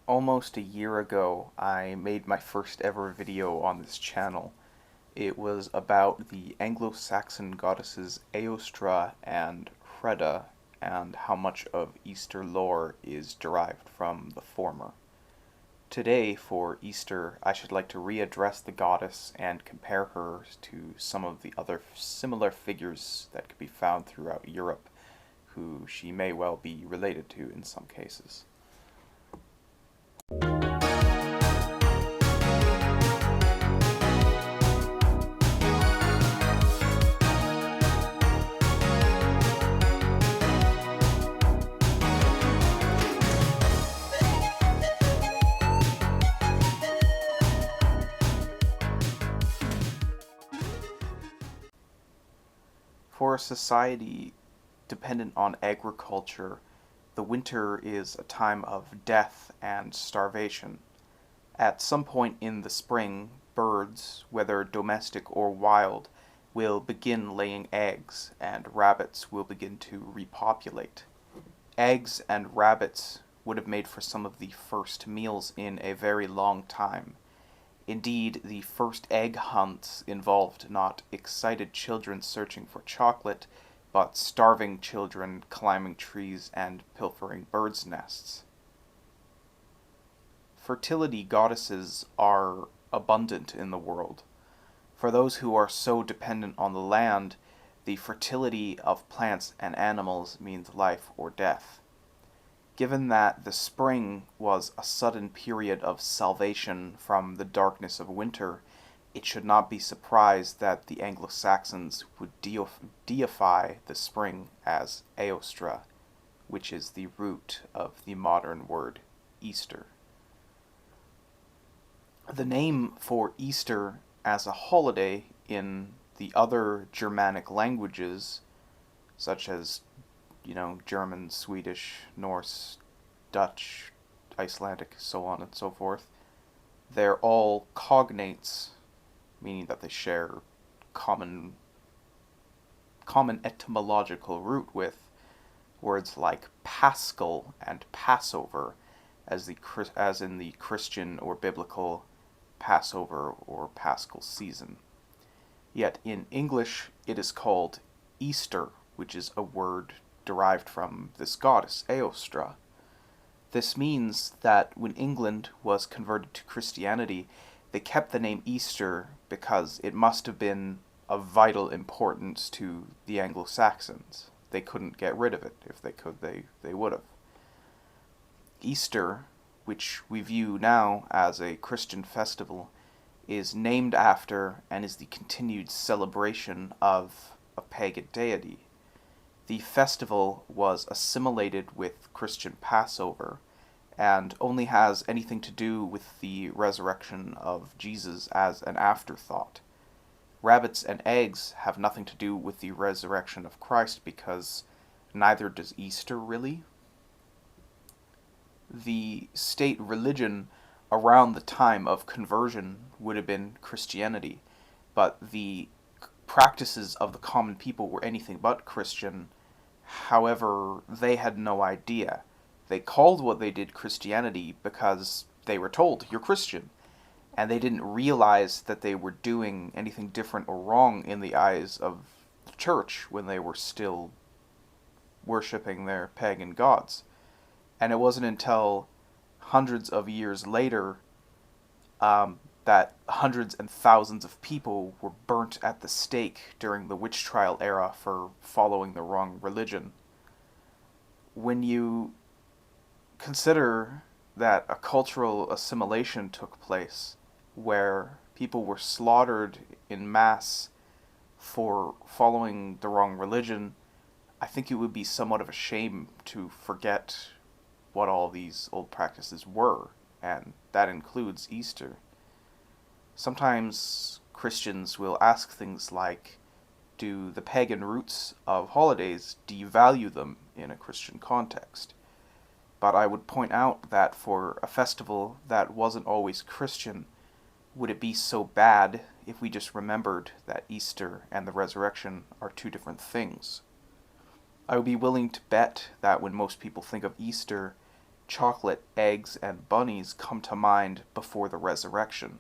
Almost a year ago, I made my first ever video on this channel. It was about the Anglo-Saxon goddesses Eostra and Freda, and how much of Easter lore is derived from the former. Today, for Easter, I should like to readdress the goddess and compare her to some of the other similar figures that could be found throughout Europe, who she may well be related to in some cases. For a society dependent on agriculture, the winter is a time of death and starvation. At some point in the spring, birds, whether domestic or wild, will begin laying eggs, and rabbits will begin to repopulate. Eggs and rabbits would have made for some of the first meals in a very long time. Indeed, the first egg hunts involved not excited children searching for chocolate, but starving children climbing trees and pilfering birds' nests. Fertility goddesses are abundant in the world. For those who are so dependent on the land, the fertility of plants and animals means life or death. Given that the spring was a sudden period of salvation from the darkness of winter, it should not be surprised that the Anglo-Saxons would deify the spring as Eostra, which is the root of the modern word Easter. The name for Easter as a holiday in the other Germanic languages, such as German, Swedish, Norse, Dutch, Icelandic, so on and so forth, they're all cognates, meaning that they share common etymological root with words like Paschal and Passover, as in the Christian or biblical Passover or Paschal season. Yet in English it is called Easter, which is a word derived from this goddess, Eostra. This means that when England was converted to Christianity, they kept the name Easter because it must have been of vital importance to the Anglo-Saxons. They couldn't get rid of it. If they could, they would have. Easter, which we view now as a Christian festival, is named after and is the continued celebration of a pagan deity. The festival was assimilated with Christian Passover and only has anything to do with the resurrection of Jesus as an afterthought. Rabbits and eggs have nothing to do with the resurrection of Christ because neither does Easter really. The state religion around the time of conversion would have been Christianity, but the practices of the common people were anything but Christian. However, they had no idea. They called what they did Christianity because they were told, "You're Christian." And they didn't realize that they were doing anything different or wrong in the eyes of the church when they were still worshipping their pagan gods. And it wasn't until hundreds of years later that hundreds and thousands of people were burnt at the stake during the witch trial era for following the wrong religion. When you consider that a cultural assimilation took place where people were slaughtered in mass for following the wrong religion, I think it would be somewhat of a shame to forget what all these old practices were, and that includes Easter. Sometimes Christians will ask things like, do the pagan roots of holidays devalue them in a Christian context? But I would point out that for a festival that wasn't always Christian, would it be so bad if we just remembered that Easter and the resurrection are two different things? I would be willing to bet that when most people think of Easter, chocolate, eggs, and bunnies come to mind before the resurrection,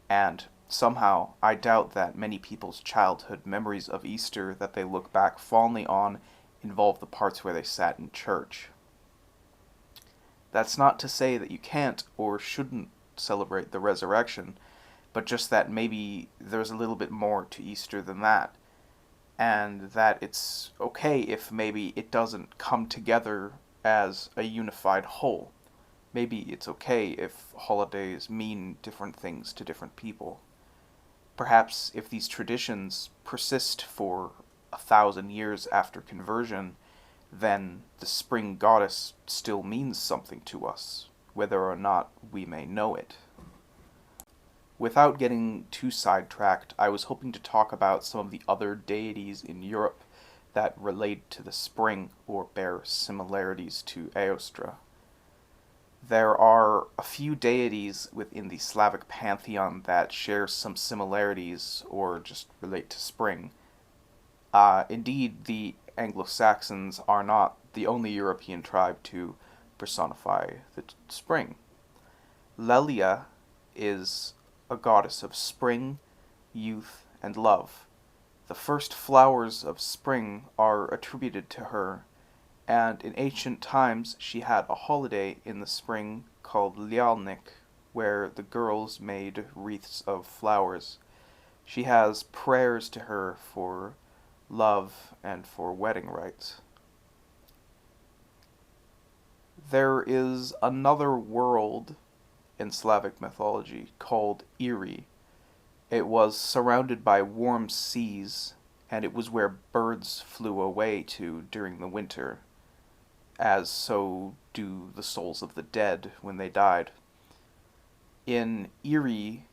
and somehow I doubt that many people's childhood memories of Easter that they look back fondly on involve the parts where they sat in church. That's not to say that you can't or shouldn't celebrate the resurrection, but just that maybe there's a little bit more to Easter than that, and that it's okay if maybe it doesn't come together as a unified whole. Maybe it's okay if holidays mean different things to different people. Perhaps if these traditions persist for 1,000 years after conversion, then the spring goddess still means something to us, whether or not we may know it. Without getting too sidetracked, I was hoping to talk about some of the other deities in Europe that relate to the spring or bear similarities to Eostre. There are a few deities within the Slavic pantheon that share some similarities or just relate to spring. Indeed, the Anglo-Saxons are not the only European tribe to personify the spring. Lelia is a goddess of spring, youth, and love. The first flowers of spring are attributed to her, and in ancient times she had a holiday in the spring called Lialnik, where the girls made wreaths of flowers. She has prayers to her for love and for wedding rites. There is another world in Slavic mythology called Iri. It was surrounded by warm seas, and it was where birds flew away to during the winter, as so do the souls of the dead when they died. In Iri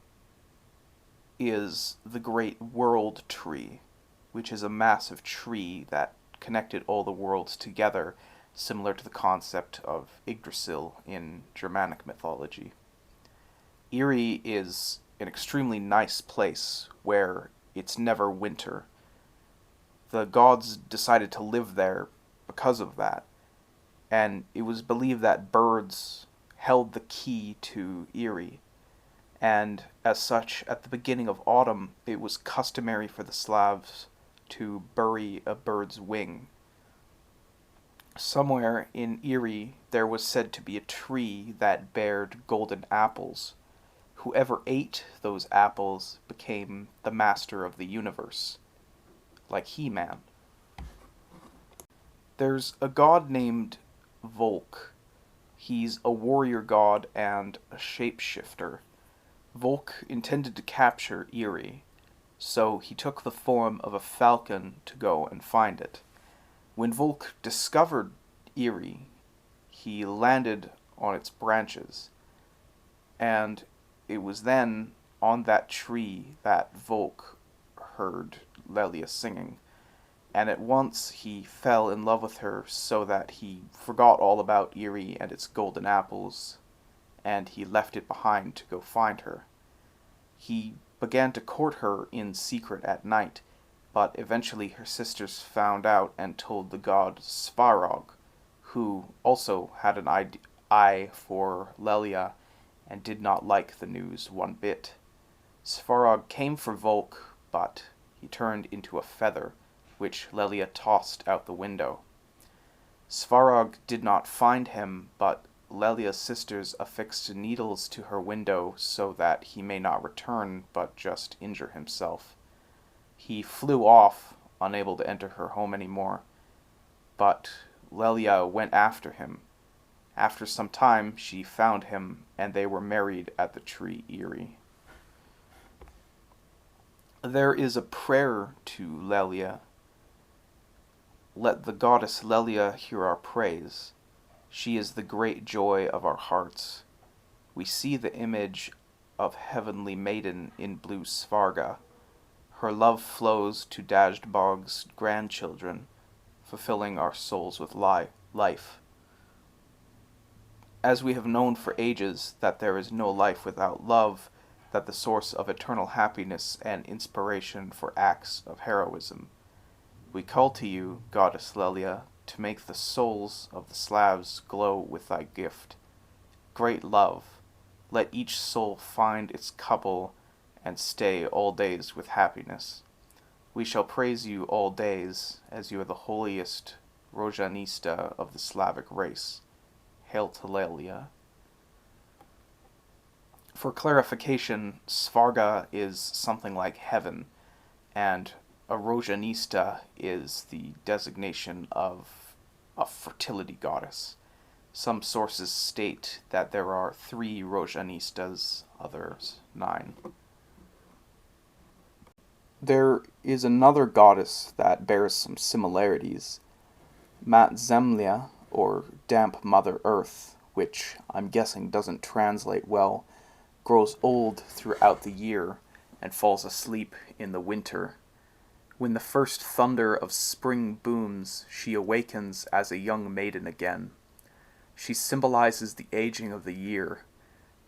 is the great world tree, which is a massive tree that connected all the worlds together, similar to the concept of Yggdrasil in Germanic mythology. Iri is an extremely nice place where it's never winter. The gods decided to live there because of that, and it was believed that birds held the key to Iri, and as such, at the beginning of autumn, it was customary for the Slavs to bury a bird's wing. Somewhere in Iri, there was said to be a tree that bared golden apples. Whoever ate those apples became the master of the universe, like He-Man. There's a god named Volk. He's a warrior god and a shapeshifter. Volk intended to capture Iri, so he took the form of a falcon to go and find it. When Volk discovered Iri, he landed on its branches, and it was then on that tree that Volk heard Lelia singing, and at once he fell in love with her so that he forgot all about Iri and its golden apples, and he left it behind to go find her. He began to court her in secret at night, but eventually her sisters found out and told the god Svarog, who also had an eye for Lelia and did not like the news one bit. Svarog came for Volk, but he turned into a feather, which Lelia tossed out the window. Svarog did not find him, but Lelia's sisters affixed needles to her window so that he may not return, but just injure himself. He flew off, unable to enter her home anymore, but Lelia went after him. After some time, she found him, and they were married at the tree Iri. There is a prayer to Lelia. Let the goddess Lelia hear our praise. She is the great joy of our hearts. We see the image of heavenly maiden in blue Svarga. Her love flows to Dajdbog's grandchildren, fulfilling our souls with life. As we have known for ages that there is no life without love, that the source of eternal happiness and inspiration for acts of heroism, we call to you, Goddess Lelia, to make the souls of the Slavs glow with thy gift. Great love, let each soul find its couple and stay all days with happiness. We shall praise you all days, as you are the holiest Rozhanista of the Slavic race. Hail to Lelia. For clarification, Svarga is something like heaven, and a Rozhanista is the designation of a fertility goddess. Some sources state that there are 3 Rozhanistas, others 9. There is another goddess that bears some similarities, Mat Zemlya, or Damp Mother Earth, which I'm guessing doesn't translate well, grows old throughout the year and falls asleep in the winter. When the first thunder of spring booms, she awakens as a young maiden again. She symbolizes the aging of the year.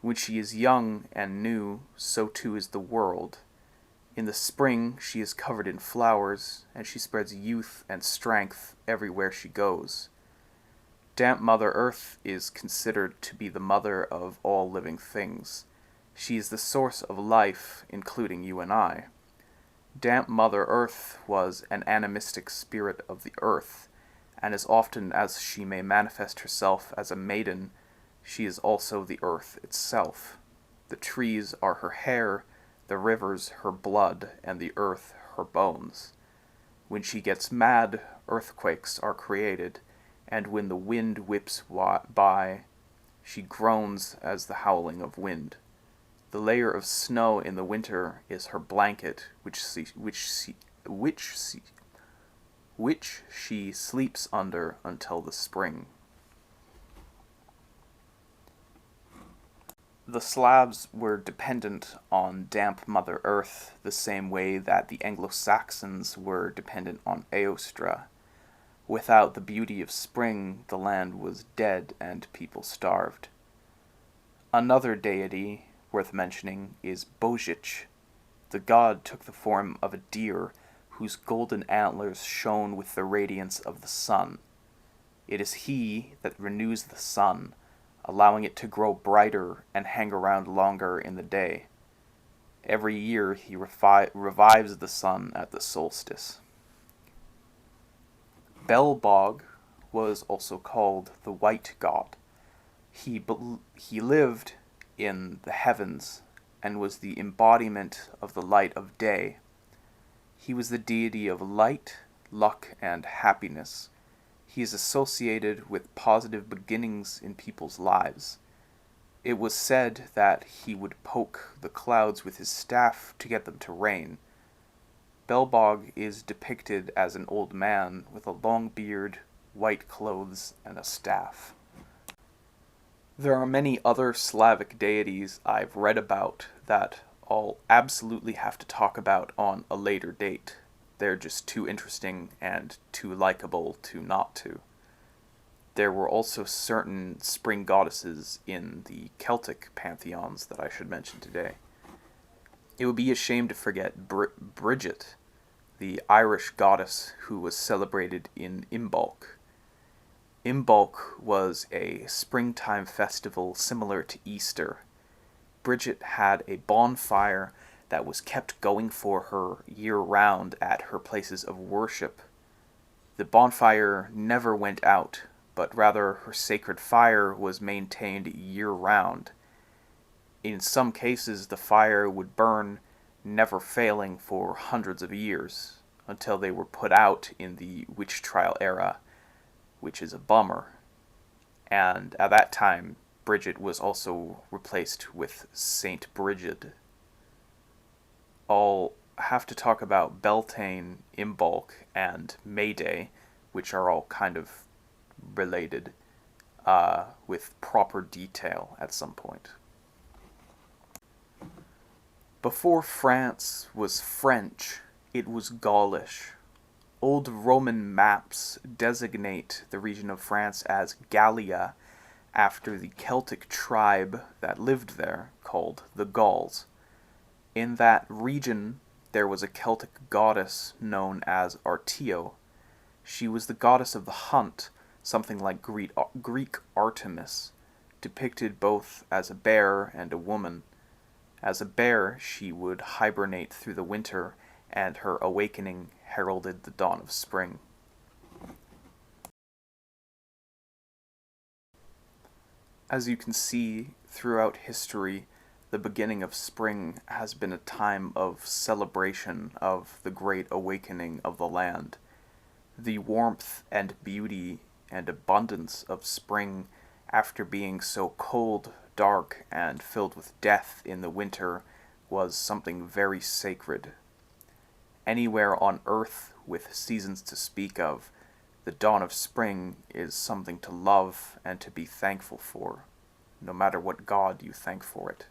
When she is young and new, so too is the world. In the spring, she is covered in flowers, and she spreads youth and strength everywhere she goes. Damp Mother Earth is considered to be the mother of all living things. She is the source of life, including you and I. Damp Mother Earth was an animistic spirit of the earth, and as often as she may manifest herself as a maiden, she is also the earth itself. The trees are her hair, the rivers her blood, and the earth her bones. When she gets mad, earthquakes are created, and when the wind whips by, she groans as the howling of wind. The layer of snow in the winter is her blanket, which she sleeps under until the spring. The Slavs were dependent on damp Mother Earth the same way that the Anglo-Saxons were dependent on Eostre. Without the beauty of spring, the land was dead and people starved. Another deity worth mentioning is Bojic. The god took the form of a deer whose golden antlers shone with the radiance of the sun. It is he that renews the sun, allowing it to grow brighter and hang around longer in the day. Every year he revives the sun at the solstice. Belbog was also called the White God. He lived in the heavens and was the embodiment of the light of day. He was the deity of light, luck, and happiness. He is associated with positive beginnings in people's lives. It was said that he would poke the clouds with his staff to get them to rain. Belbog is depicted as an old man with a long beard, white clothes, and a staff. There are many other Slavic deities I've read about that I'll absolutely have to talk about on a later date. They're just too interesting and too likable to not to. There were also certain spring goddesses in the Celtic pantheons that I should mention today. It would be a shame to forget Bridget, the Irish goddess who was celebrated in Imbolc. Imbolc was a springtime festival similar to Easter. Bridget had a bonfire that was kept going for her year-round at her places of worship. The bonfire never went out, but rather her sacred fire was maintained year-round. In some cases, the fire would burn, never failing for hundreds of years, until they were put out in the witch trial era, which is a bummer. And at that time, Bridget was also replaced with Saint Brigid. I'll have to talk about Beltane, Imbolc, and May Day, which are all kind of related, with proper detail at some point. Before France was French, it was Gaulish. Old Roman maps designate the region of France as Gallia after the Celtic tribe that lived there, called the Gauls. In that region, there was a Celtic goddess known as Artio. She was the goddess of the hunt, something like Greek Artemis, depicted both as a bear and a woman. As a bear, she would hibernate through the winter, and her awakening heralded the dawn of spring. As you can see, throughout history, the beginning of spring has been a time of celebration of the great awakening of the land. The warmth and beauty and abundance of spring, after being so cold, dark, and filled with death in the winter, was something very sacred. Anywhere on earth with seasons to speak of, the dawn of spring is something to love and to be thankful for, no matter what god you thank for it.